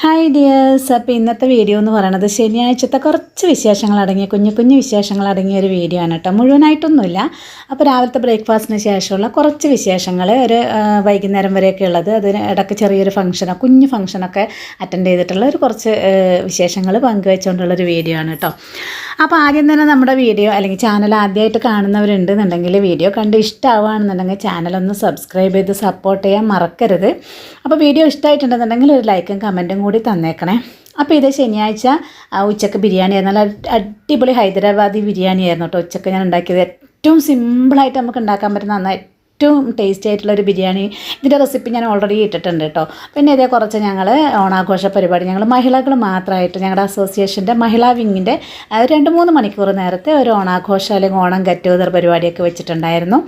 Hi dears. അപ്പോൾ ഇന്നത്തെ video എന്ന് പറയുന്നത് ശനിയാഴ്ചത്തെ കുറച്ച് വിശേഷങ്ങളടങ്ങിയ കുഞ്ഞു കുഞ്ഞു വിശേഷങ്ങളടങ്ങിയ ഒരു വീഡിയോ ആണ് കേട്ടോ. മുഴുവനായിട്ടൊന്നുമില്ല. അപ്പോൾ രാവിലത്തെ ബ്രേക്ക്ഫാസ്റ്റിന് ശേഷമുള്ള കുറച്ച് വിശേഷങ്ങൾ ഒരു വൈകുന്നേരം വരെയൊക്കെ ഉള്ളത്, അതിന് ഇടയ്ക്ക് ചെറിയൊരു ഫംഗ്ഷനോ കുഞ്ഞു ഫംഗ്ഷനൊക്കെ അറ്റൻഡ് ചെയ്തിട്ടുള്ള ഒരു കുറച്ച് വിശേഷങ്ങൾ പങ്കുവെച്ചുകൊണ്ടുള്ളൊരു വീഡിയോ ആണ് കേട്ടോ. അപ്പോൾ ആദ്യം തന്നെ നമ്മുടെ വീഡിയോ അല്ലെങ്കിൽ ചാനൽ ആദ്യമായിട്ട് കാണുന്നവരുണ്ടെന്നുണ്ടെങ്കിൽ വീഡിയോ കണ്ട് ഇഷ്ടമാവുകയാണെന്നുണ്ടെങ്കിൽ ചാനലൊന്ന് സബ്സ്ക്രൈബ് ചെയ്ത് സപ്പോർട്ട് ചെയ്യാൻ മറക്കരുത്. അപ്പോൾ വീഡിയോ ഇഷ്ടമായിട്ടുണ്ടെന്നുണ്ടെങ്കിൽ ഒരു ലൈക്കും കമൻറ്റും കൂടി തന്നേക്കണേ. അപ്പോൾ ഇത് ശനിയാഴ്ച ഉച്ചക്ക് ബിരിയാണി ആയിരുന്നു. നല്ല അടിപൊളി ഹൈദരാബാദി ബിരിയാണി ആയിരുന്നു കേട്ടോ ഉച്ചക്ക് ഞാൻ ഉണ്ടാക്കിയത്. ഏറ്റവും സിമ്പിളായിട്ട് നമുക്ക് ഉണ്ടാക്കാൻ പറ്റുന്ന ഏറ്റവും ടേസ്റ്റി ആയിട്ടുള്ളൊരു ബിരിയാണി. ഇതിൻ്റെ റെസിപ്പി ഞാൻ ഓൾറെഡി ഇട്ടിട്ടുണ്ട് കേട്ടോ. പിന്നെ ഇതേ കുറച്ച് ഞങ്ങൾ ഓണാഘോഷ പരിപാടി ഞങ്ങൾ മഹിളകൾ മാത്രമായിട്ട് ഞങ്ങളുടെ അസോസിയേഷൻ്റെ മഹിളാ വിങ്ങിൻ്റെ 2-3 മണിക്കൂർ നേരത്തെ ഒരു ഓണാഘോഷം അല്ലെങ്കിൽ ഓണം ഗെറ്റ് ടുഗദർ പരിപാടിയൊക്കെ വെച്ചിട്ടുണ്ടായിരുന്നു.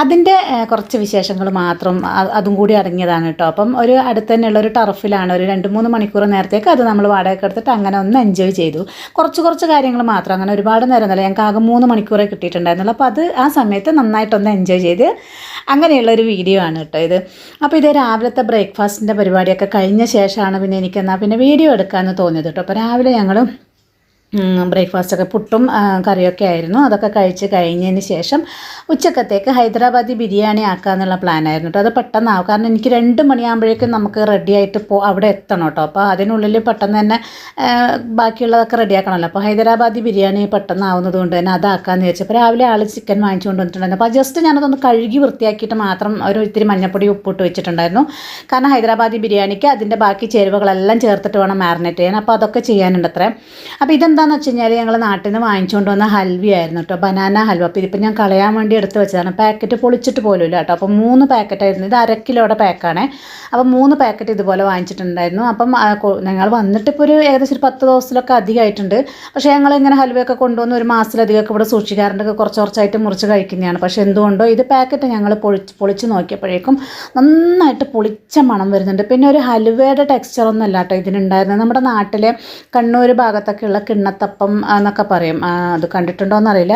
അതിൻ്റെ കുറച്ച് വിശേഷങ്ങൾ മാത്രം അതും കൂടി അടങ്ങിയതാണ് കേട്ടോ. അപ്പം ഒരു അടുത്ത് തന്നെയുള്ളൊരു ടർഫിലാണ് ഒരു 2-3 മണിക്കൂർ നേരത്തേക്ക് അത് നമ്മൾ വാടകയ്ക്ക് എടുത്തിട്ട് അങ്ങനെ ഒന്ന് എൻജോയ് ചെയ്തു. കുറച്ച് കാര്യങ്ങൾ മാത്രം, അങ്ങനെ ഒരുപാട് നേരം ഒന്നുമില്ല. ഞങ്ങൾക്ക് ആകെ 3 മണിക്കൂറേ കിട്ടിയിട്ടുണ്ടായിരുന്നുള്ളൂ. അപ്പോൾ അത് ആ സമയത്ത് നന്നായിട്ടൊന്ന് എൻജോയ് ചെയ്ത് അങ്ങനെയുള്ളൊരു വീഡിയോ ആണ് കേട്ടോ ഇത്. അപ്പോൾ ഇത് രാവിലത്തെ ബ്രേക്ക്ഫാസ്റ്റിൻ്റെ പരിപാടിയൊക്കെ കഴിഞ്ഞ ശേഷമാണ് പിന്നെ എനിക്കെന്നാൽ വീഡിയോ എടുക്കാമെന്ന് തോന്നിയത് കേട്ടോ. അപ്പോൾ രാവിലെ ഞങ്ങൾ ബ്രേക്ക്ഫാസ്റ്റൊക്കെ പുട്ടും കറിയൊക്കെ ആയിരുന്നു. അതൊക്കെ കഴിച്ച് കഴിഞ്ഞതിന് ശേഷം ഉച്ചക്കത്തേക്ക് ഹൈദരാബാദി ബിരിയാണി ആക്കാമെന്നുള്ള പ്ലാനായിരുന്നു കേട്ടോ. അത് പെട്ടെന്നാവും, കാരണം എനിക്ക് 2 മണിയാകുമ്പോഴേക്കും നമുക്ക് റെഡിയായിട്ട് അവിടെ എത്തണം കേട്ടോ. അപ്പോൾ അതിനുള്ളിൽ പെട്ടെന്ന് തന്നെ ബാക്കിയുള്ളതൊക്കെ റെഡിയാക്കണമല്ലോ. അപ്പോൾ ഹൈദരാബാദി ബിരിയാണി പെട്ടെന്നാവുന്നത് കൊണ്ട് തന്നെ അതാക്കാമെന്ന് വിചാരിച്ചപ്പോൾ രാവിലെ ആൾ ചിക്കൻ വാങ്ങിച്ചുകൊണ്ട് വന്നിട്ടുണ്ടായിരുന്നു. അപ്പോൾ ജസ്റ്റ് ഞാനതൊന്ന് കഴുകി വൃത്തിയാക്കിയിട്ട് മാത്രം ഒരു ഇത്തിരി മഞ്ഞപ്പൊടി ഉപ്പിട്ട് വെച്ചിട്ടുണ്ടായിരുന്നു. കാരണം ഹൈദരാബാദി ബിരിയാണിക്ക് അതിൻ്റെ ബാക്കി ചേരുവകളെല്ലാം ചേർത്തിട്ട് വേണം മാരിനേറ്റ് ചെയ്യാൻ. അപ്പോൾ അതൊക്കെ ചെയ്യാനുണ്ട് അത്രേ. അപ്പോൾ ഇതെന്താണെന്ന് വെച്ച് കഴിഞ്ഞാൽ ഞങ്ങൾ നാട്ടിൽ നിന്ന് വാങ്ങിച്ചുകൊണ്ട് വന്ന ഹൽവയായിരുന്നു കേട്ടോ, ബനാന ഹൽവ. അപ്പോൾ ഇതിപ്പോൾ ഞാൻ കളയാൻ വേണ്ടി എടുത്ത് വെച്ചതാണ്. പാക്കറ്റ് പൊളിച്ചിട്ട് പോലുമില്ല കേട്ടോ. അപ്പോൾ 3 പാക്കറ്റായിരുന്നു. ഇത് 1/2 കിലോയുടെ പാക്കാണ്. അപ്പോൾ 3 പാക്കറ്റ് ഇതുപോലെ വാങ്ങിച്ചിട്ടുണ്ടായിരുന്നു. അപ്പം ഞങ്ങൾ വന്നിട്ട് ഇപ്പോൾ ഒരു ഏകദേശം 10 ദിവസത്തിലൊക്കെ അധികമായിട്ടുണ്ട്. പക്ഷേ ഞങ്ങളിങ്ങനെ ഹൽവയൊക്കെ കൊണ്ടുവന്ന് ഒരു മാസത്തിലധികമൊക്കെ ഇവിടെ സൂക്ഷിക്കാറുണ്ട്. കുറച്ചായിട്ട് മുറിച്ച് കഴിക്കുന്നതാണ്. പക്ഷേ എന്തുകൊണ്ടോ ഇത് പാക്കറ്റ് ഞങ്ങൾ പൊളിച്ച് നോക്കിയപ്പോഴേക്കും നന്നായിട്ട് പൊളിച്ച മണം വരുന്നുണ്ട്. പിന്നെ ഒരു ഹൽവയുടെ ടെക്സ്ചറൊന്നും അല്ല കേട്ടോ ഇതിനുണ്ടായിരുന്നത്. നമ്മുടെ നാട്ടിലെ കണ്ണൂർ ഭാഗത്തൊക്കെയുള്ള കിണ്ണത്തപ്പം എന്നൊക്കെ പറയും, അത് കണ്ടിട്ടുണ്ടോ എന്നറിയില്ല.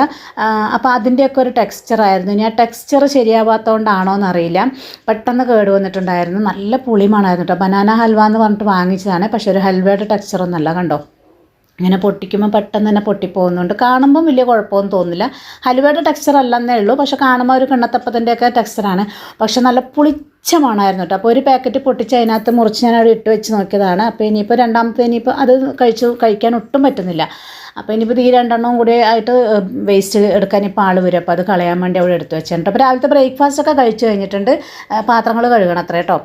അപ്പോൾ അതിൻ്റെയൊക്കെ ഒരു ടെക്സ്ചറായിരുന്നു. ഇനി ആ ടെക്സ്ചർ ശരിയാവാത്തതുകൊണ്ടാണോ എന്നറിയില്ല, പെട്ടെന്ന് കേടുവന്നിട്ടുണ്ടായിരുന്നു. നല്ല പുളിമണമായിരുന്നു കേട്ടോ. ബനാന ഹൽവ എന്ന് പറഞ്ഞിട്ട് വാങ്ങിച്ചതാണ്. പക്ഷേ ഒരു ഹൽവയുടെ ടെക്സ്ചറൊന്നുമല്ല. കണ്ടോ, ഇങ്ങനെ പൊട്ടിക്കുമ്പോൾ പെട്ടെന്ന് തന്നെ പൊട്ടിപ്പോകുന്നുണ്ട്. കാണുമ്പം വലിയ കുഴപ്പമൊന്നും തോന്നില്ല. ഹലുവയുടെ ടെക്സ്ചർ അല്ലെന്നേ ഉള്ളൂ. പക്ഷേ കാണുമ്പോൾ ഒരു കിണ്ണത്തപ്പത്തിൻ്റെയൊക്കെ ടെക്സ്ചറാണ്. പക്ഷേ നല്ല പുളിച്ച മണമായിരുന്നു കേട്ടോ. അപ്പോൾ ഒരു പാക്കറ്റ് പൊട്ടിച്ച് അതിനകത്ത് മുറിച്ച് ഞാൻ അവിടെ ഇട്ട് വെച്ച് നോക്കിയതാണ്. അപ്പോൾ ഇനിയിപ്പോൾ രണ്ടാമത്തെ അത് കഴിക്കാൻ ഒട്ടും പറ്റുന്നില്ല. അപ്പോൾ ഇനിയിപ്പോൾ ഈ 2 എണ്ണവും കൂടി ആയിട്ട് വേസ്റ്റ് എടുക്കാൻ ഇപ്പോൾ ആൾ വരും. അപ്പോൾ അത് കളയാൻ വേണ്ടി അവിടെ എടുത്ത് വെച്ചിട്ടുണ്ട്. അപ്പോൾ രാവിലത്തെ ബ്രേക്ക്ഫാസ്റ്റൊക്കെ കഴിച്ച് കഴിഞ്ഞിട്ടുണ്ട്. പാത്രങ്ങൾ കഴുകണം അത്ര കേട്ടോ.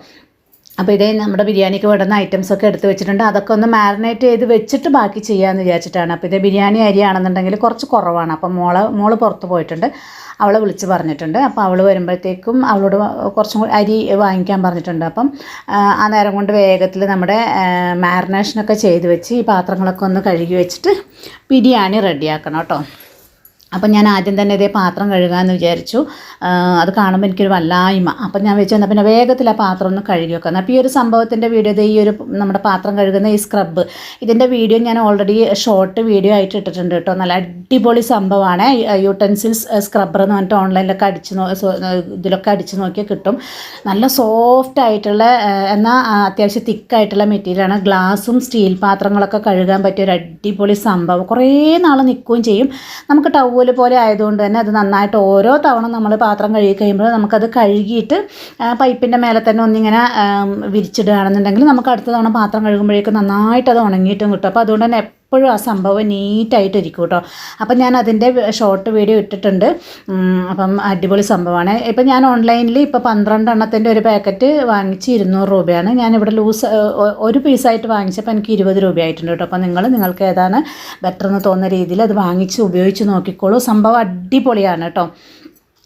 അപ്പോൾ ഇതേ നമ്മുടെ ബിരിയാണിക്ക് വേണ്ടുന്ന ഐറ്റംസൊക്കെ എടുത്ത് വെച്ചിട്ടുണ്ട്. അതൊക്കെ ഒന്ന് മാരിനേറ്റ് ചെയ്ത് വെച്ചിട്ട് ബാക്കി ചെയ്യാമെന്ന് വിചാരിച്ചിട്ടാണ്. അപ്പോൾ ഇത് ബിരിയാണി അരിയാണെന്നുണ്ടെങ്കിൽ കുറച്ച് കുറവാണ്. അപ്പം മോള് പുറത്ത് പോയിട്ടുണ്ട്, അവളെ വിളിച്ച് പറഞ്ഞിട്ടുണ്ട്. അപ്പോൾ അവൾ വരുമ്പോഴത്തേക്കും അവളോട് കുറച്ചും കൂടി അരി വാങ്ങിക്കാൻ പറഞ്ഞിട്ടുണ്ട്. അപ്പം ആ നേരം കൊണ്ട് വേഗത്തിൽ നമ്മുടെ മാരിനേഷനൊക്കെ ചെയ്ത് വെച്ച് ഈ പാത്രങ്ങളൊക്കെ ഒന്ന് കഴുകി വെച്ചിട്ട് ബിരിയാണി റെഡിയാക്കണം കേട്ടോ. അപ്പം ഞാൻ ആദ്യം തന്നെ ഇതേ പാത്രം കഴുകാമെന്ന് വിചാരിച്ചു. അത് കാണുമ്പോൾ എനിക്കൊരു വല്ലായ്മ. അപ്പം ഞാൻ വെച്ച് എന്നാൽ പിന്നെ വേഗത്തിൽ ആ പാത്രം ഒന്ന് കഴുകി വെക്കാം. അപ്പോൾ ഈ ഒരു സംഭവത്തിൻ്റെ വീഡിയോ, ഈ ഒരു നമ്മുടെ പാത്രം കഴുകുന്ന ഈ സ്ക്രബ്ബ്, ഇതിൻ്റെ വീഡിയോ ഞാൻ ഓൾറെഡി ഷോർട്ട് വീഡിയോ ആയിട്ട് ഇട്ടിട്ടുണ്ട് കേട്ടോ. നല്ല അടിപൊളി സംഭവമാണ്. യൂട്ടൻസിൽസ് സ്ക്രബ്ബർ എന്ന് പറഞ്ഞിട്ട് ഓൺലൈനിലൊക്കെ ഇതിലൊക്കെ അടിച്ച് നോക്കിയാൽ കിട്ടും. നല്ല സോഫ്റ്റ് ആയിട്ടുള്ള എന്നാൽ അത്യാവശ്യം തിക്കായിട്ടുള്ള മെറ്റീരിയലാണ്. ഗ്ലാസും സ്റ്റീൽ പാത്രങ്ങളൊക്കെ കഴുകാൻ പറ്റിയ ഒരു അടിപൊളി സംഭവം. കുറേ നാൾ നിൽക്കുകയും ചെയ്യും. നമുക്ക് ടവൽ പോലെ ആയതുകൊണ്ട് തന്നെ അത് നന്നായിട്ട് ഓരോ തവണ നമ്മൾ പാത്രം കഴുകി കഴിയുമ്പോൾ നമുക്കത് കഴുകിയിട്ട് പൈപ്പിൻ്റെ മേലെ തന്നെ ഒന്നിങ്ങനെ വിരിച്ചിടുകയാണെന്നുണ്ടെങ്കിൽ നമുക്ക് അടുത്ത തവണ പാത്രം കഴുകുമ്പോഴേക്കും നന്നായിട്ട് അത് ഉണങ്ങിയിട്ടും കിട്ടും. അപ്പോൾ അതുകൊണ്ട് തന്നെ എപ്പോഴും ആ സംഭവം നീറ്റായിട്ടിരിക്കും കേട്ടോ. അപ്പം ഞാൻ അതിൻ്റെ ഷോർട്ട് വീഡിയോ ഇട്ടിട്ടുണ്ട്. അപ്പം അടിപൊളി സംഭവമാണ്. ഇപ്പം ഞാൻ ഓൺലൈനിൽ ഇപ്പോൾ 12 എണ്ണത്തിൻ്റെ ഒരു പാക്കറ്റ് വാങ്ങിച്ച് 200 രൂപയാണ്. ഞാനിവിടെ ഒരു പീസായിട്ട് വാങ്ങിച്ചപ്പോൾ എനിക്ക് 20 രൂപയായിട്ടുണ്ട് കേട്ടോ. അപ്പം നിങ്ങൾക്ക് ഏതാണ് ബെറ്റർ എന്ന് തോന്നുന്ന രീതിയിൽ അത് വാങ്ങിച്ച് ഉപയോഗിച്ച് നോക്കിക്കോളൂ. സംഭവം അടിപൊളിയാണ് കേട്ടോ.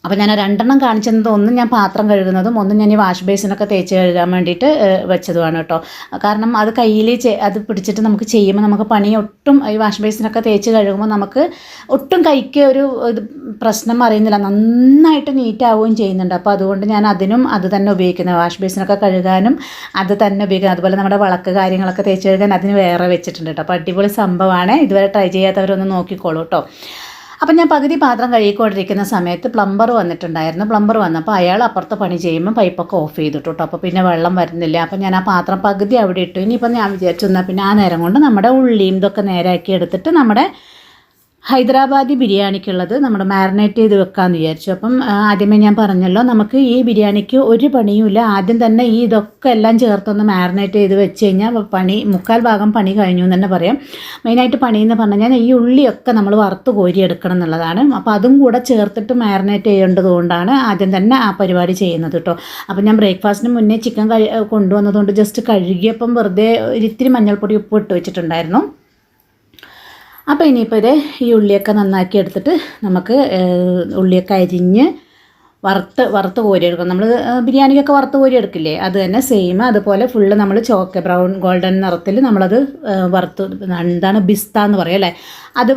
അപ്പോൾ ഞാൻ 2 എണ്ണം കാണിച്ചത്, ഒന്ന് ഞാൻ പാത്രം കഴുകുന്നതും ഒന്ന് ഞാൻ ഈ വാഷ് ബേസിനൊക്കെ തേച്ച് കഴുകാൻ വേണ്ടിയിട്ട് വെച്ചതുമാണ് കേട്ടോ. കാരണം അത് കയ്യിൽ അത് പിടിച്ചിട്ട് നമുക്ക് ചെയ്യുമ്പോൾ നമുക്ക് പണി ഒട്ടും, ഈ വാഷ് ബേസിനൊക്കെ തേച്ച് കഴുകുമ്പോൾ നമുക്ക് ഒട്ടും കൈക്ക് ഒരു പ്രശ്നം അറിയുന്നില്ല, നന്നായിട്ട് നീറ്റാവുകയും ചെയ്യുന്നുണ്ട്. അപ്പോൾ അതുകൊണ്ട് ഞാൻ അതിനും അത് തന്നെ ഉപയോഗിക്കുന്നത്. വാഷ് ബേസിനൊക്കെ കഴുകാനും അത് തന്നെ ഉപയോഗിക്കുന്നത്. അതുപോലെ നമ്മുടെ വിളക്ക് കാര്യങ്ങളൊക്കെ തേച്ച് കഴുകാൻ അതിന് വേറെ വെച്ചിട്ടുണ്ട് കേട്ടോ. അപ്പോൾ അടിപൊളി സംഭവമാണ്. ഇതുവരെ ട്രൈ ചെയ്യാത്തവരൊന്ന് നോക്കിക്കോളൂ കേട്ടോ. അപ്പം ഞാൻ പകുതി പാത്രം കഴുകിക്കൊണ്ടിരിക്കുന്ന സമയത്ത് പ്ലംബർ വന്നിട്ടുണ്ടായിരുന്നു. പ്ലംബർ വന്നപ്പോൾ അയാൾ അപ്പുറത്ത് പണി ചെയ്യുമ്പോൾ പൈപ്പൊക്കെ ഓഫ് ചെയ്തിട്ടു കേട്ടോ. അപ്പോൾ പിന്നെ വെള്ളം വരുന്നില്ല. അപ്പോൾ ഞാൻ ആ പാത്രം പകുതി അവിടെ ഇട്ടു. ഇനിയിപ്പം ഞാൻ വിചാരിച്ചു എന്നാൽ പിന്നെ ആ നേരം കൊണ്ട് നമ്മുടെ ഉള്ളിയും ഇതൊക്കെ നേരാക്കി എടുത്തിട്ട് നമ്മുടെ ഹൈദരാബാദി ബിരിയാണിക്കുള്ളത് നമ്മൾ മാരിനേറ്റ് ചെയ്ത് വെക്കാമെന്ന് വിചാരിച്ചു. അപ്പം ആദ്യമേ ഞാൻ പറഞ്ഞല്ലോ, നമുക്ക് ഈ ബിരിയാണിക്ക് ഒരു പണിയുമില്ല. ആദ്യം തന്നെ ഈ ഇതൊക്കെ എല്ലാം ചേർത്തൊന്ന് മാരിനേറ്റ് ചെയ്ത് വെച്ച് കഴിഞ്ഞാൽ മുക്കാൽ ഭാഗം പണി കഴിഞ്ഞു എന്ന് തന്നെ പറയാം. മെയിനായിട്ട് പണി എന്ന് പറഞ്ഞു കഴിഞ്ഞാൽ ഈ ഉള്ളിയൊക്കെ നമ്മൾ വറുത്ത് കോരിയെടുക്കണം എന്നുള്ളതാണ്. അപ്പോൾ അതും കൂടെ ചേർത്തിട്ട് മാരിനേറ്റ് ചെയ്യേണ്ടത് കൊണ്ടാണ് ആദ്യം തന്നെ ആ പരിപാടി ചെയ്യുന്നത് കേട്ടോ. അപ്പോൾ ഞാൻ ബ്രേക്ക്ഫാസ്റ്റിന് മുന്നേ ചിക്കൻ കൊണ്ടുവന്നതുകൊണ്ട് ജസ്റ്റ് കഴുകിയപ്പം വെറുതെ ഒരിത്തിരി മഞ്ഞൾപ്പൊടി ഉപ്പ് ഇട്ട് വെച്ചിട്ടുണ്ടായിരുന്നു. അപ്പോൾ ഇനിയിപ്പോൾ ഈ ഉള്ളിയൊക്കെ നന്നാക്കി എടുത്തിട്ട് നമുക്ക് ഉള്ളിയൊക്കെ അരിഞ്ഞ് വറുത്ത് കോരിയെടുക്കണം. നമ്മൾ ബിരിയാണിക്കൊക്കെ വറുത്ത് കോരിയെടുക്കില്ലേ, അത് തന്നെ സെയിം അതുപോലെ ഫുള്ള് നമ്മൾ ബ്രൗൺ ഗോൾഡൻ നിറത്തിൽ നമ്മളത് എന്താണ് ബിസ്ത എന്ന് പറയും അല്ലേ, അത്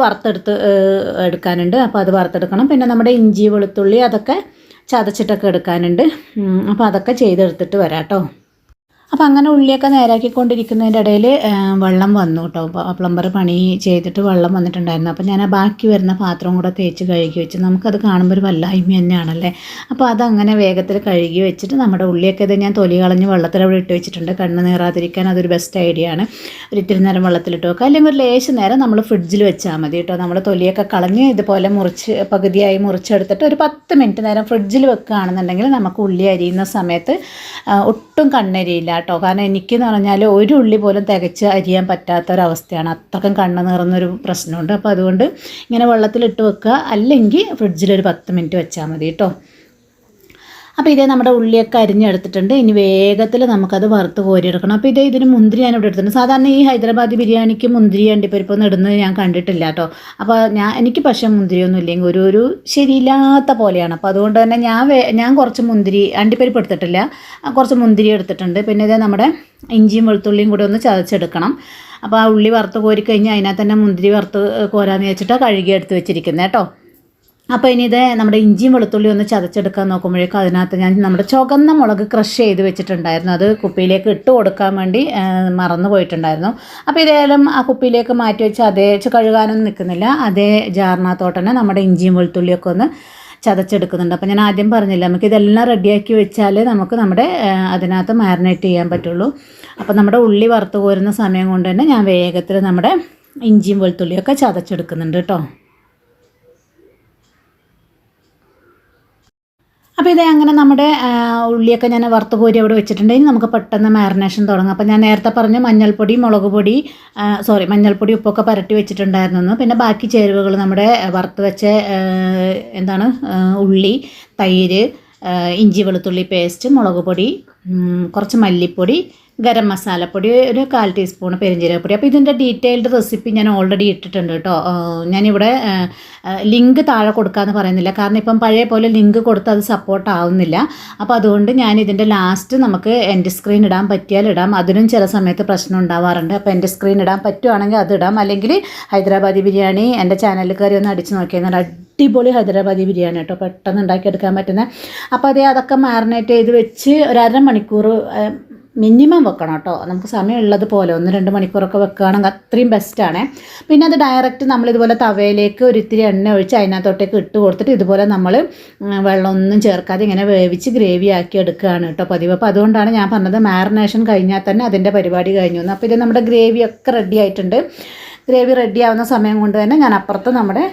എടുക്കാനുണ്ട്. അപ്പോൾ അത് വറുത്തെടുക്കണം. പിന്നെ നമ്മുടെ ഇഞ്ചി വെളുത്തുള്ളി അതൊക്കെ ചതച്ചിട്ടൊക്കെ എടുക്കാനുണ്ട്. അപ്പോൾ അതൊക്കെ ചെയ്തെടുത്തിട്ട് വരാം കേട്ടോ. അപ്പോൾ അങ്ങനെ ഉള്ളിയൊക്കെ നേരാക്കിക്കൊണ്ടിരിക്കുന്നതിൻ്റെ ഇടയിൽ വെള്ളം വന്നു കേട്ടോ. പ്ലംബർ പണി ചെയ്തിട്ട് വെള്ളം വന്നിട്ടുണ്ടായിരുന്നു. അപ്പോൾ ഞാൻ ആ ബാക്കി വരുന്ന പാത്രം കൂടെ തേച്ച് കഴുകി വെച്ച്, നമുക്കത് കാണുമ്പോൾ ഒരു വല്ലായ്മ തന്നെയാണല്ലേ. അപ്പോൾ അതങ്ങനെ വേഗത്തിൽ കഴുകി വെച്ചിട്ട് നമ്മുടെ ഉള്ളിയൊക്കെ ഇത് ഞാൻ തൊലി കളഞ്ഞ് വെള്ളത്തിൽ അവിടെ ഇട്ട് വെച്ചിട്ടുണ്ട്. കണ്ണ് നീറാതിരിക്കാൻ അതൊരു ബെസ്റ്റ് ഐഡിയ ആണ്. ഒരിത്തിരി നേരം വെള്ളത്തിലിട്ട് വെക്കുക, അല്ലെങ്കിൽ ഒരു ലേശം നേരം നമ്മൾ ഫ്രിഡ്ജിൽ വെച്ചാൽ മതി കേട്ടോ. നമ്മൾ തൊലിയൊക്കെ കളഞ്ഞ് ഇതുപോലെ പകുതിയായി മുറിച്ചെടുത്തിട്ട് ഒരു 10 മിനിറ്റ് നേരം ഫ്രിഡ്ജിൽ വെക്കുകയാണെന്നുണ്ടെങ്കിൽ നമുക്ക് ഉള്ളി അരിയുന്ന സമയത്ത് ഒട്ടും കണ്ണരിയില്ല കേട്ടോ. കാരണം എനിക്കെന്ന് പറഞ്ഞാൽ ഒരു ഉള്ളി പോലും തികച്ച് അരിയാൻ പറ്റാത്തൊരവസ്ഥയാണ്. അത്രക്കും കണ്ണ് നിറഞ്ഞൊരു പ്രശ്നമുണ്ട്. അപ്പോൾ അതുകൊണ്ട് ഇങ്ങനെ വെള്ളത്തിലിട്ട് വെക്കുക, അല്ലെങ്കിൽ ഫ്രിഡ്ജിലൊരു 10 മിനിറ്റ് വെച്ചാൽ മതി കേട്ടോ. അപ്പോൾ ഇതേ നമ്മുടെ ഉള്ളിയൊക്കെ അരിഞ്ഞെടുത്തിട്ടുണ്ട്. ഇനി വേഗത്തിൽ നമുക്കത് വറുത്ത് കോരിയെടുക്കണം. അപ്പോൾ ഇതിന് മുന്തിരി ഞാനിവിടെ എടുത്തിട്ടുണ്ട്. സാധാരണ ഈ ഹൈദരാബാദി ബിരിയാണിക്ക് മുന്തിരി അണ്ടിപ്പരിപ്പൊന്നും ഇടുന്നത് ഞാൻ കണ്ടിട്ടില്ല കേട്ടോ. അപ്പോൾ എനിക്ക് പക്ഷേ മുന്തിരിയൊന്നും ഇല്ലെങ്കിൽ ഒരു ശരിയില്ലാത്ത പോലെയാണ്. അപ്പോൾ അതുകൊണ്ട് തന്നെ ഞാൻ കുറച്ച് മുന്തിരി അണ്ടിപ്പരിപ്പ് എടുത്തിട്ടില്ല, കുറച്ച് മുന്തിരി എടുത്തിട്ടുണ്ട്. പിന്നെ ഇതേ നമ്മുടെ ഇഞ്ചിയും വെളുത്തുള്ളിയും കൂടെ ഒന്ന് ചതച്ചെടുക്കണം. അപ്പോൾ ആ ഉള്ളി വറുത്ത് കോരിക്കഴിഞ്ഞാൽ അതിനകത്ത് തന്നെ മുന്തിരി വറുത്ത് കോരാന്ന് വെച്ചിട്ടാണ് കഴുകി എടുത്ത് വെച്ചിരിക്കുന്നത് കേട്ടോ. അപ്പോൾ ഇനി നമ്മുടെ ഇഞ്ചിയും വെളുത്തുള്ളി ഒന്ന് ചതച്ചെടുക്കാൻ നോക്കുമ്പോഴേക്കും അതിനകത്ത് ഞാൻ നമ്മുടെ ചുവന്ന മുളക് ക്രഷ് ചെയ്ത് വെച്ചിട്ടുണ്ടായിരുന്നു. അത് കുപ്പിയിലേക്ക് ഇട്ട് കൊടുക്കാൻ വേണ്ടി മറന്നു പോയിട്ടുണ്ടായിരുന്നു. അപ്പോൾ ഇതേലും ആ കുപ്പിയിലേക്ക് മാറ്റി വെച്ച് അതേ കഴുകാനൊന്നും നിൽക്കുന്നില്ല, അതേ ജാറിനകത്തോട്ട് തന്നെ നമ്മുടെ ഇഞ്ചിയും വെളുത്തുള്ളിയൊക്കെ ഒന്ന് ചതച്ചെടുക്കുന്നുണ്ട്. അപ്പോൾ ഞാൻ ആദ്യം പറഞ്ഞില്ല, നമുക്കിതെല്ലാം റെഡിയാക്കി വെച്ചാൽ നമുക്ക് നമ്മുടെ അതിനകത്ത് മാരിനേറ്റ് ചെയ്യാൻ പറ്റുള്ളൂ. അപ്പോൾ നമ്മുടെ ഉള്ളി വറുത്ത് കോരുന്ന സമയം കൊണ്ട് തന്നെ ഞാൻ വേഗത്തിൽ നമ്മുടെ ഇഞ്ചിയും വെളുത്തുള്ളിയൊക്കെ ചതച്ചെടുക്കുന്നുണ്ട് കേട്ടോ. അപ്പോൾ ഇതേ അങ്ങനെ നമ്മുടെ ഉള്ളിയൊക്കെ ഞാൻ വറുത്ത് കോരി അവിടെ വെച്ചിട്ടുണ്ട്. ഇനി നമുക്ക് പെട്ടെന്ന് മാരിനേഷൻ തുടങ്ങാം. അപ്പോൾ ഞാൻ നേരത്തെ പറഞ്ഞ മഞ്ഞൾപ്പൊടി ഉപ്പൊക്കെ പുരട്ടി വെച്ചിട്ടുണ്ടായിരുന്നു. പിന്നെ ബാക്കി ചേരുവകൾ നമ്മുടെ വറുത്ത് വെച്ച ഉള്ളി, തൈര്, ഇഞ്ചി വെളുത്തുള്ളി പേസ്റ്റ്, മുളക് പൊടി, കുറച്ച് മല്ലിപ്പൊടി, ഗരം മസാലപ്പൊടി, ഒരു 1/4 ടീസ്പൂൺ പെരിഞ്ജീരകപ്പൊടി. അപ്പോൾ ഇതിൻ്റെ ഡീറ്റെയിൽഡ് റെസിപ്പി ഞാൻ ഓൾറെഡി ഇട്ടിട്ടുണ്ട് കേട്ടോ. ഞാനിവിടെ ലിങ്ക് താഴെ കൊടുക്കാമെന്ന് പറയുന്നില്ല, കാരണം ഇപ്പം പഴയ പോലെ ലിങ്ക് കൊടുത്ത് അത് സപ്പോർട്ട് ആവുന്നില്ല. അപ്പോൾ അതുകൊണ്ട് ഞാൻ ഇതിൻ്റെ ലാസ്റ്റ് നമുക്ക് എൻഡ് സ്ക്രീൻ ഇടാൻ പറ്റിയാൽ ഇടാം. അതിനും ചില സമയത്ത് പ്രശ്നം ഉണ്ടാവാറുണ്ട്. അപ്പോൾ എൻഡ് സ്ക്രീൻ ഇടാൻ പറ്റുവാണെങ്കിൽ അത് ഇടാം. അല്ലെങ്കിൽ ഹൈദരാബാദി ബിരിയാണി എൻ്റെ ചാനലിൽ കയറി ഒന്ന് അടിച്ച് നോക്കിയാൽ അടിപൊളി ഹൈദരാബാദി ബിരിയാണി കേട്ടോ, പെട്ടെന്ന് ഉണ്ടാക്കിയെടുക്കാൻ പറ്റുന്ന. അപ്പോൾ അതൊക്കെ മാരിനേറ്റ് ചെയ്ത് വെച്ച് ഒരു 1/2 മണിക്കൂർ മിനിമം വെക്കണം കേട്ടോ. നമുക്ക് സമയമുള്ളത് പോലെ 1-2 മണിക്കൂറൊക്കെ വെക്കുകയാണെങ്കിൽ അത്രയും ബെസ്റ്റാണ്. പിന്നെ അത് ഡയറക്റ്റ് നമ്മളിതുപോലെ തവയിലേക്ക് ഒരിത്തിരി എണ്ണ ഒഴിച്ച് അതിനകത്തോട്ടേക്ക് ഇട്ട് കൊടുത്തിട്ട് ഇതുപോലെ നമ്മൾ വെള്ളമൊന്നും ചേർക്കാതെ ഇങ്ങനെ വേവിച്ച് ഗ്രേവി ആക്കി എടുക്കുകയാണ് കേട്ടോ പതിവ്. അപ്പോൾ അതുകൊണ്ടാണ് ഞാൻ പറഞ്ഞത് മാരിനേഷൻ കഴിഞ്ഞാൽ തന്നെ അതിൻ്റെ പരിപാടി കഴിഞ്ഞു എന്ന്. അപ്പോൾ ഇത് നമ്മുടെ ഗ്രേവിയൊക്കെ റെഡി ആയിട്ടുണ്ട്. ഗ്രേവി റെഡി ആവുന്ന സമയം കൊണ്ട് തന്നെ ഞാൻ അപ്പുറത്ത് നമ്മുടെ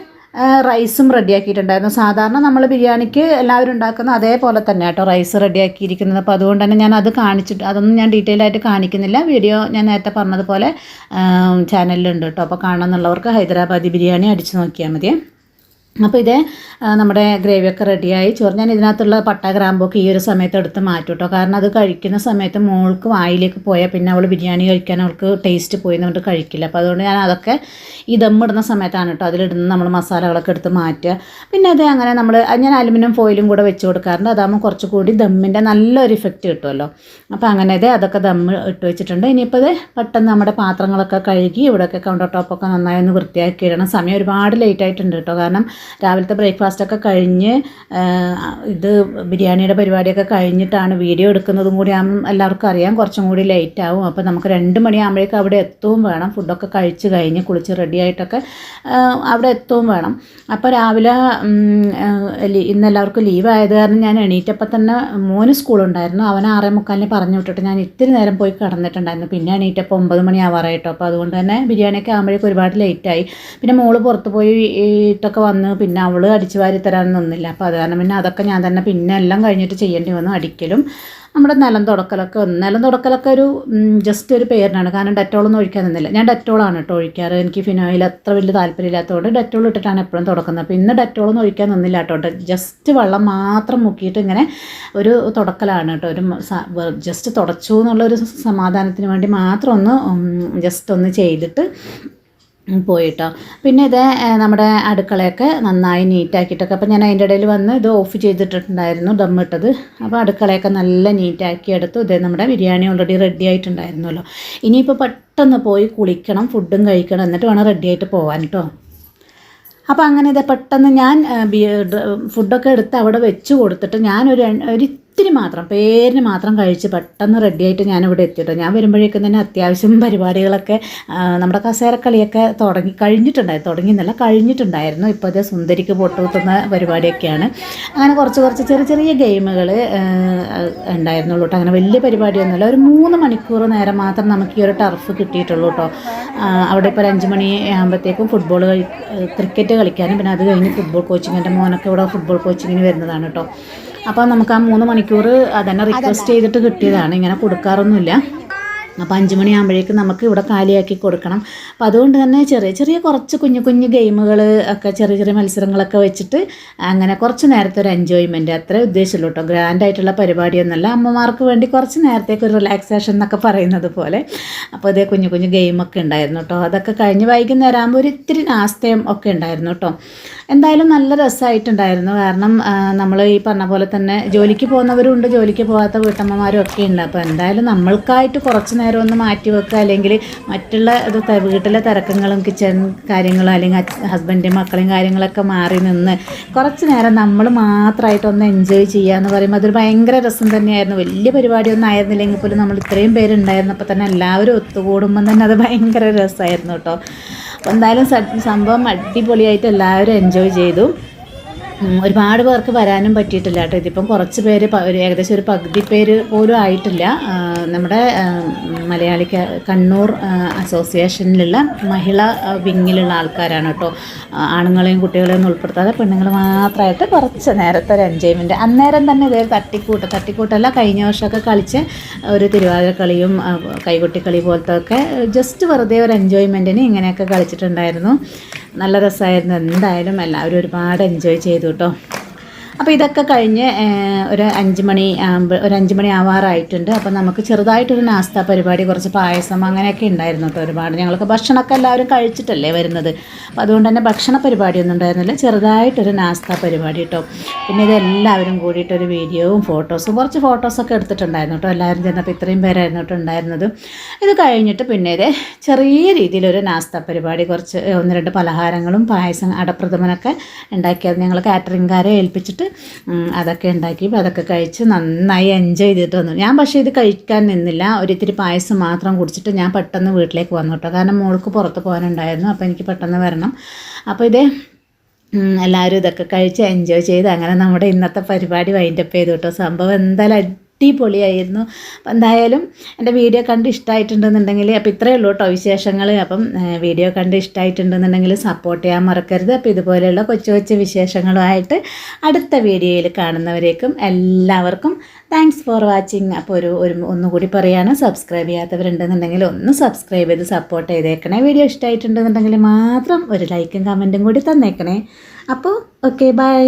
റൈസും റെഡിയാക്കിയിട്ടുണ്ടായിരുന്നു. സാധാരണ നമ്മൾ ബിരിയാണിക്ക് എല്ലാവരും ഉണ്ടാക്കുന്ന അതേപോലെ തന്നെ കേട്ടോ റൈസ് റെഡിയാക്കിയിരിക്കുന്നത്. അപ്പോൾ അതുകൊണ്ട് തന്നെ ഞാൻ അത് അതൊന്നും ഞാൻ ഡീറ്റെയിൽ ആയിട്ട് കാണിക്കുന്നില്ല. വീഡിയോ ഞാൻ നേരത്തെ പറഞ്ഞതുപോലെ ചാനലിലുണ്ട് കേട്ടോ. അപ്പോൾ കാണണമെന്നുള്ളവർക്ക് ഹൈദരാബാദി ബിരിയാണി അടിച്ച് നോക്കിയാൽ മതി. അപ്പോൾ നമ്മുടെ ഗ്രേവിയൊക്കെ റെഡിയായി. ചോറ് ഞാൻ ഇതിനകത്തുള്ള പട്ട ഗ്രാമ്പൊക്കെ ഈ ഒരു സമയത്ത് എടുത്ത് മാറ്റും കേട്ടോ. കാരണം അത് കഴിക്കുന്ന സമയത്ത് മോൾക്ക് വായിലേക്ക് പോയാൽ പിന്നെ അവൾ ബിരിയാണി കഴിക്കാൻ അവൾക്ക് ടേസ്റ്റ് പോയി എന്നിട്ട് കഴിക്കില്ല. അപ്പോൾ അതുകൊണ്ട് ഞാൻ അതൊക്കെ ഈ ദമ്മിടുന്ന സമയത്താണ് കേട്ടോ അതിലിടുന്ന നമ്മൾ മസാലകളൊക്കെ എടുത്ത് മാറ്റുക. പിന്നെ അങ്ങനെ ഞാൻ അലുമിനിയം ഫോയിലും കൂടെ വെച്ച് കൊടുക്കാറുണ്ട്. അതാകുമ്പോൾ കുറച്ചുകൂടി ദമ്മിൻ്റെ നല്ലൊരു ഇഫക്റ്റ് കിട്ടുമല്ലോ. അപ്പോൾ അങ്ങനെ അതൊക്കെ ദമ്മ് ഇട്ട് വെച്ചിട്ടുണ്ട്. ഇനിയിപ്പോൾ പെട്ടെന്ന് നമ്മുടെ പാത്രങ്ങളൊക്കെ കഴുകി ഇവിടെയൊക്കെ കൗണ്ടർ ടോപ്പൊക്കെ നന്നായി ഒന്ന് വൃത്തിയാക്കി ഇടണം. സമയം ഒരുപാട് ലേറ്റ് ആയിട്ടുണ്ട് കേട്ടോ. കാരണം രാവിലത്തെ ബ്രേക്ക്ഫാസ്റ്റൊക്കെ കഴിഞ്ഞ് ഇത് ബിരിയാണിയുടെ പരിപാടിയൊക്കെ കഴിഞ്ഞിട്ടാണ് വീഡിയോ എടുക്കുന്നതും കൂടി എല്ലാവർക്കും അറിയാം, കുറച്ചും കൂടി ലേറ്റ് ആവും. അപ്പോൾ നമുക്ക് 2 മണിയാകുമ്പോഴേക്കും അവിടെ എത്തുകയും വേണം. ഫുഡൊക്കെ കഴിച്ച് കഴിഞ്ഞ് കുളിച്ച് റെഡി ആയിട്ടൊക്കെ അവിടെ എത്തുകയും വേണം. അപ്പോൾ രാവിലെ ഇന്നെല്ലാവർക്കും ലീവ് ആയത് കാരണം ഞാൻ എണീറ്റപ്പോൾ തന്നെ മോന് സ്കൂളുണ്ടായിരുന്നു. അവനെ 6:45 പറഞ്ഞു വിട്ടിട്ട് ഞാൻ ഇത്തിരി നേരം പോയി കിടന്നിട്ടുണ്ടായിരുന്നു. പിന്നെ എണീറ്റപ്പോൾ 9 മണിയാവാറായിട്ടോ. അപ്പോൾ അതുകൊണ്ട് തന്നെ ബിരിയാണിയൊക്കെ ആകുമ്പോഴേക്കും ഒരുപാട് ലേറ്റായി. പിന്നെ മോള് പുറത്ത് പോയിട്ടൊക്കെ വന്ന് പിന്നെ അവൾ അടിച്ചു വാരി തരാനൊന്നും നിന്നില്ല. അപ്പോൾ അത് കാരണം പിന്നെ അതൊക്കെ ഞാൻ തന്നെ പിന്നെ എല്ലാം കഴിഞ്ഞിട്ട് ചെയ്യേണ്ടി വന്നു. അടിക്കലും നമ്മുടെ നിലം തുടക്കലൊക്കെ ഒരു ജസ്റ്റ് ഒരു പേരിനാണ്, കാരണം ഡെറ്റോളൊന്നും ഒഴിക്കാൻ നിന്നില്ല. ഞാൻ ഡെറ്റോളാണ് കേട്ടോ ഒഴിക്കാറ്. എനിക്ക് ഫിനോയിൽ അത്ര വലിയ താല്പര്യമില്ലാത്തതുകൊണ്ട് ഡെറ്റോൾ ഇട്ടിട്ടാണ് എപ്പോഴും തുടക്കുന്നത്. അപ്പോൾ ഇന്ന് ഡെറ്റോളൊന്നും ഒഴിക്കാൻ നിന്നില്ല കേട്ടോ. ജസ്റ്റ് വെള്ളം മാത്രം മുക്കിയിട്ട് ഇങ്ങനെ ഒരു തുടക്കലാണ് കേട്ടോ. ഒരു ജസ്റ്റ് തുടച്ചു എന്നുള്ളൊരു സമാധാനത്തിന് വേണ്ടി മാത്രം ജസ്റ്റ് ഒന്ന് ചെയ്തിട്ട് പോയിട്ടോ. പിന്നെ ഇത് നമ്മുടെ അടുക്കളയൊക്കെ നന്നായി നീറ്റാക്കിയിട്ടൊക്കെ, അപ്പോൾ ഞാൻ അതിൻ്റെ ഇടയിൽ വന്ന് ഇത് ഓഫ് ചെയ്തിട്ടുണ്ടായിരുന്നു ദമ്മിട്ടത്. അപ്പോൾ അടുക്കളയൊക്കെ നല്ല നീറ്റാക്കി എടുത്തു. ഇത് നമ്മുടെ ബിരിയാണി ഓൾറെഡി റെഡി ആയിട്ടുണ്ടായിരുന്നല്ലോ. ഇനിയിപ്പോൾ പെട്ടെന്ന് പോയി കുളിക്കണം, ഫുഡും കഴിക്കണം, എന്നിട്ട് വേണം റെഡി ആയിട്ട് പോകാൻ കേട്ടോ. അപ്പോൾ അങ്ങനെ ഇത് പെട്ടെന്ന് ഞാൻ ഫുഡൊക്കെ എടുത്ത് അവിടെ വെച്ച് കൊടുത്തിട്ട് ഞാനൊരു ഇത്തിരി മാത്രം പേരിന് മാത്രം കഴിച്ച് പെട്ടെന്ന് റെഡിയായിട്ട് ഞാനിവിടെ എത്തിയിട്ടോ. ഞാൻ വരുമ്പോഴേക്കും തന്നെ അത്യാവശ്യം പരിപാടികളൊക്കെ നമ്മുടെ കസേരക്കളിയൊക്കെ കഴിഞ്ഞിട്ടുണ്ടായിരുന്നു. ഇപ്പോൾ അത് സുന്ദരിക്ക് പൊട്ടുകുത്തുന്ന പരിപാടിയൊക്കെയാണ്. അങ്ങനെ കുറച്ച് ചെറിയ ഗെയിമുകൾ ഉണ്ടായിരുന്നുള്ളൂ കേട്ടോ. അങ്ങനെ വലിയ പരിപാടിയൊന്നുമില്ല. ഒരു 3 മണിക്കൂർ നേരം മാത്രം നമുക്ക് ഈ ഒരു ടർഫ് കിട്ടിയിട്ടുള്ളൂ കേട്ടോ. അവിടെ ഇപ്പോൾ 5 മണി ആകുമ്പോഴത്തേക്കും ക്രിക്കറ്റ് കളിക്കാനും പിന്നെ അത് കഴിഞ്ഞ് ഫുട്ബോൾ കോച്ചിങ്, എൻ്റെ മോനൊക്കെ ഇവിടെ ഫുട്ബോൾ കോച്ചിങ്ങിന് വരുന്നതാണ് കേട്ടോ. അപ്പോൾ നമുക്ക് ആ 3 മണിക്കൂർ അതന്നെ റിക്വസ്റ്റ് ചെയ്തിട്ട് കിട്ടിയതാണ്, ഇങ്ങനെ കൊടുക്കാറൊന്നുമില്ല. അപ്പോൾ 5 മണിയാകുമ്പോഴേക്കും നമുക്ക് ഇവിടെ കാലിയാക്കി കൊടുക്കണം. അപ്പോൾ അതുകൊണ്ട് തന്നെ ചെറിയ കുറച്ച് കുഞ്ഞു ഗെയിമുകൾ ഒക്കെ ചെറിയ മത്സരങ്ങളൊക്കെ വെച്ചിട്ട് അങ്ങനെ കുറച്ച് നേരത്തെ ഒരു എൻജോയ്മെൻറ്റ് അത്രേ ഉദ്ദേശമുള്ളൂ കേട്ടോ. ഗ്രാൻഡായിട്ടുള്ള പരിപാടിയൊന്നുമല്ല, അമ്മമാർക്ക് വേണ്ടി കുറച്ച് നേരത്തേക്ക് ഒരു റിലാക്സേഷൻ എന്നൊക്കെ പറയുന്നത് പോലെ. അപ്പോൾ അതേ കുഞ്ഞു ഗെയിമൊക്കെ ഉണ്ടായിരുന്നു കേട്ടോ. അതൊക്കെ കഴിഞ്ഞ് വൈകുന്നേരം ആകുമ്പോൾ ഒരു ഇത്തിരി നാസ്തയും ഒക്കെ ഉണ്ടായിരുന്നു കേട്ടോ. എന്തായാലും നല്ല രസമായിട്ടുണ്ടായിരുന്നു. കാരണം നമ്മൾ ഈ പറഞ്ഞ പോലെ തന്നെ ജോലിക്ക് പോകുന്നവരുണ്ട്, ജോലിക്ക് പോകാത്ത വീട്ടമ്മമാരും ഒക്കെ ഉണ്ട്. അപ്പോൾ എന്തായാലും നമ്മൾക്കായിട്ട് കുറച്ച് നേരം ഒന്ന് മാറ്റി വെക്കുക, അല്ലെങ്കിൽ മറ്റുള്ള വീട്ടിലെ തിരക്കങ്ങളും കിച്ചൺ കാര്യങ്ങളും അല്ലെങ്കിൽ ഹസ്ബൻഡും മക്കളെയും കാര്യങ്ങളൊക്കെ മാറി നിന്ന് കുറച്ച് നേരം നമ്മൾ മാത്രമായിട്ടൊന്ന് എൻജോയ് ചെയ്യുക എന്ന് പറയുമ്പോൾ അതൊരു ഭയങ്കര രസം തന്നെയായിരുന്നു. വലിയ പരിപാടിയൊന്നും ആയിരുന്നില്ലെങ്കിൽ പോലും നമ്മൾ ഇത്രയും പേരുണ്ടായിരുന്നപ്പോൾ തന്നെ എല്ലാവരും ഒത്തുകൂടുമ്പം തന്നെ അത് ഭയങ്കര രസമായിരുന്നു കേട്ടോ. അപ്പോൾ എന്തായാലും സംഭവം അടിപൊളിയായിട്ട് എല്ലാവരും എൻജോയ് ചെയ്തു. ഒരുപാട് പേർക്ക് വരാനും പറ്റിയിട്ടില്ല കേട്ടോ. ഇതിപ്പം കുറച്ച് പേര് ഏകദേശം ഒരു പകുതി പേര് പോലും ആയിട്ടില്ല. നമ്മുടെ കണ്ണൂർ അസോസിയേഷനിലുള്ള മഹിളാ വിങ്ങിലുള്ള ആൾക്കാരാണ് കേട്ടോ. ആണുങ്ങളെയും കുട്ടികളെയും ഒന്നും ഉൾപ്പെടുത്താതെ പെണ്ണുങ്ങൾ മാത്രമായിട്ട് കുറച്ച് നേരത്തെ ഒരു എൻജോയ്മെൻറ്റ്. അന്നേരം തന്നെ ഇതേ തട്ടിക്കൂട്ടല്ല കഴിഞ്ഞ വർഷമൊക്കെ കളിച്ച് ഒരു തിരുവാതിരക്കളിയും കൈകൊട്ടിക്കളി പോലത്തെ ഒക്കെ ജസ്റ്റ് വെറുതെ ഒരു എൻജോയ്മെൻറ്റിന് ഇങ്ങനെയൊക്കെ കളിച്ചിട്ടുണ്ടായിരുന്നു. നല്ല രസമായിരുന്നു. എന്തായാലും എല്ലാവരും ഒരുപാട് എൻജോയ് ചെയ്തു കേട്ടോ. അപ്പോൾ ഇതൊക്കെ കഴിഞ്ഞ് ഒരു 5 മണി ആവാറായിട്ടുണ്ട്. അപ്പോൾ നമുക്ക് ചെറുതായിട്ടൊരു നാസ്ത പരിപാടി, കുറച്ച് പായസം അങ്ങനെയൊക്കെ ഉണ്ടായിരുന്നു കേട്ടോ. ഒരുപാട് ഞങ്ങൾക്ക് ഭക്ഷണമൊക്കെ എല്ലാവരും കഴിച്ചിട്ടല്ലേ വരുന്നത്. അപ്പോൾ അതുകൊണ്ട് തന്നെ ഭക്ഷണ പരിപാടിയൊന്നും ഉണ്ടായിരുന്നില്ല, ചെറുതായിട്ടൊരു നാസ്ത പരിപാടി കേട്ടോ. പിന്നെ ഇതെല്ലാവരും കൂടിയിട്ടൊരു വീഡിയോവും കുറച്ച് ഫോട്ടോസൊക്കെ എടുത്തിട്ടുണ്ടായിരുന്നു കേട്ടോ. എല്ലാവരും ചെന്നപ്പോൾ ഇത്രയും പേരായിരുന്നു കേട്ടോ ഉണ്ടായിരുന്നത്. ഇത് കഴിഞ്ഞിട്ട് പിന്നെ ചെറിയ രീതിയിലൊരു നാസ്ത പരിപാടി, കുറച്ച് 1-2 പലഹാരങ്ങളും പായസം അടപ്രഥമനൊക്കെ ഉണ്ടാക്കിയത് ഞങ്ങൾ കാറ്ററിംഗുകാരെ ഏൽപ്പിച്ചിട്ട് അതൊക്കെ ഉണ്ടാക്കി അതൊക്കെ കഴിച്ച് നന്നായി എൻജോയ് ചെയ്തിട്ട് വന്നു. ഞാൻ പക്ഷേ ഇത് കഴിക്കാൻ നിന്നില്ല, ഒരിത്തിരി പായസം മാത്രം കുടിച്ചിട്ട് ഞാൻ പെട്ടെന്ന് വീട്ടിലേക്ക് വന്നു കേട്ടോ. കാരണം മോൾക്ക് പുറത്ത് പോകാനുണ്ടായിരുന്നു, അപ്പോൾ എനിക്ക് പെട്ടെന്ന് വരണം. അപ്പോൾ എല്ലാവരും ഇതൊക്കെ കഴിച്ച് എൻജോയ് ചെയ്ത് അങ്ങനെ നമ്മുടെ ഇന്നത്തെ പരിപാടി വൈൻഡപ്പ് ചെയ്തു കേട്ടോ. സംഭവം എന്തായാലും അടിപൊളിയായിരുന്നു. അപ്പം എന്തായാലും എൻ്റെ വീഡിയോ കണ്ട് ഇഷ്ടമായിട്ടുണ്ടെന്നുണ്ടെങ്കിൽ അപ്പോൾ ഇത്രയേ ഉള്ളൂ കേട്ടോ വിശേഷങ്ങൾ. അപ്പം വീഡിയോ കണ്ട് ഇഷ്ടമായിട്ടുണ്ടെന്നുണ്ടെങ്കിൽ സപ്പോർട്ട് ചെയ്യാൻ മറക്കരുത്. അപ്പോൾ ഇതുപോലെയുള്ള കൊച്ചു വിശേഷങ്ങളുമായിട്ട് അടുത്ത വീഡിയോയിൽ കാണുന്നവരേക്കും എല്ലാവർക്കും താങ്ക്സ് ഫോർ വാച്ചിങ്. അപ്പോൾ ഒന്നുകൂടി പറയുകയാണ്, സബ്സ്ക്രൈബ് ചെയ്യാത്തവരുണ്ടെന്നുണ്ടെങ്കിൽ ഒന്ന് സബ്സ്ക്രൈബ് ചെയ്ത് സപ്പോർട്ട് ചെയ്തേക്കണേ. വീഡിയോ ഇഷ്ടമായിട്ടുണ്ടെന്നുണ്ടെങ്കിൽ മാത്രം ഒരു ലൈക്കും കമൻറ്റും കൂടി തന്നേക്കണേ. അപ്പോൾ ഓക്കെ, ബൈ.